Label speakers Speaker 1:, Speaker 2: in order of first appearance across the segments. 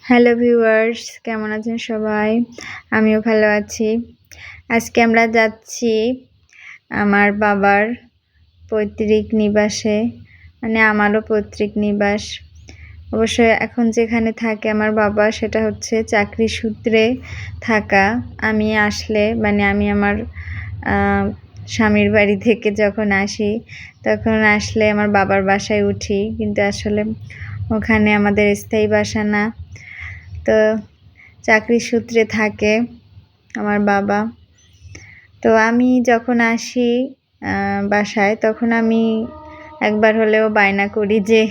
Speaker 1: Hello viewers, কেমন আছেন সবাই? আমিও ভালো আছি। আজকে আমরা যাচ্ছি আমার বাবার পৈতৃক নিবাসে, মানে আমারও পৈতৃক নিবাস। অবশ্যই এখন যেখানে থাকে আমার বাবা সেটা হচ্ছে চাকরি সূত্রে থাকা। আমি আসলে মানে আমি আমার স্বামীর বাড়ি থেকে যখন আসি তখন আসলে আমার বাবার বাসায় উঠি, কিন্তু আসলে ওখানে আমাদের স্থায়ী বাসা না। তো চাকরির সূত্রে থাকে আমার বাবা। তো আমি যখন আসি বাসায় তখন আমি একবার হলেও বায়না করি যে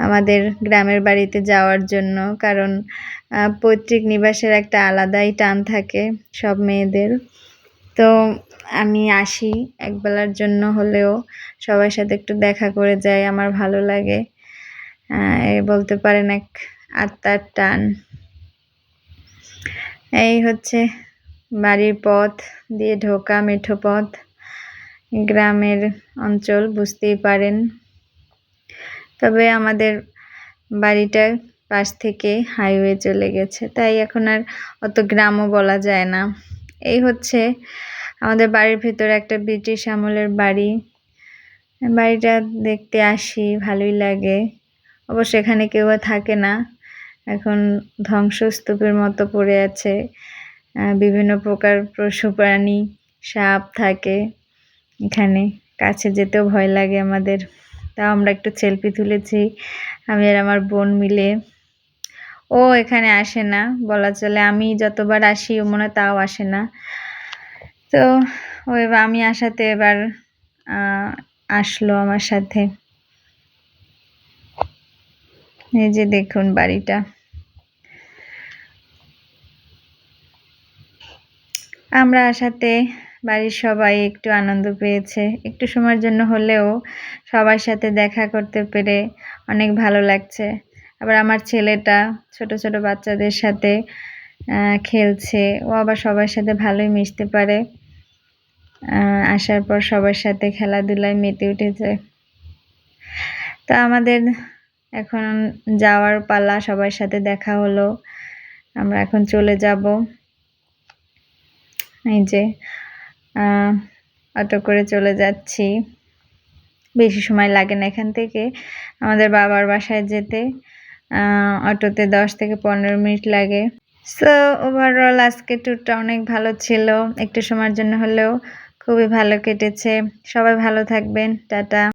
Speaker 1: আমাদের গ্রামের বাড়িতে যাওয়ার জন্য, কারণ পৈতৃক নিবাসের একটা আলাদাই টান থাকে সব মেয়েদের। তো আমি আসি একবেলার জন্য হলেও, সবার সাথে একটু দেখা করে যাই, আমার ভালো লাগে। বলতে পারেন এক আত্মার টান। এই হচ্ছে বাড়ির পথ দিয়ে ঢোকা, মেঠো পথ, গ্রামের অঞ্চল বুঝতেই পারেন। তবে আমাদের বাড়িটার পাশ থেকে হাইওয়ে চলে গেছে, তাই এখন আর অত গ্রামও বলা যায় না। এই হচ্ছে আমাদের বাড়ির ভেতরে একটা ব্রিটিশ আমলের বাড়ি। বাড়িটা দেখতে আসি, ভালোই লাগে। অবশ্য এখানে কেউ থাকে না, এখন ধ্বংসস্তূপের মতো পড়ে আছে। বিভিন্ন প্রকার পশু প্রাণী, সাপ থাকে এখানে, কাছে যেতেও ভয় লাগে আমাদের। তাও আমরা একটু সেলফি তুলেছি আমি আর আমার বোন মিলে। ও এখানে আসে না বলা চলে, আমি যতবার আসি ও মনে তাও আসে না। তো আমি আসাতে এবার আসলো আমার সাথে। এই যে দেখুন বাড়িটা। আমরা আসাতে বাড়ির সবাই একটু আনন্দ পেয়েছে, একটু সময়ের জন্য হলেও সবার সাথে দেখা করতে পেরে অনেক ভালো লাগছে। আবার আমার ছেলেটা ছোট ছোট বাচ্চাদের সাথে খেলছে, ও আবার সবার সাথে ভালোই মিশতে পারে। আসার পর সবার সাথে খেলাধুলায় মেতে উঠেছে। তো আমাদের এখন যাওয়ার পালা, সবার সাথে দেখা হলো, আমরা এখন চলে যাব। এই যে অটো করে চলে যাচ্ছি, বেশি সময় লাগে না এখান থেকে আমাদের বাবার বাসায় যেতে। অটোতে 10 থেকে 15 মিনিট লাগে। সো ওভারঅল আজকে ট্যুরটা অনেক ভালো ছিল, একটু সময়ের জন্য হলেও খুবই ভালো কেটেছে। সবাই ভালো থাকবেন, টাটা।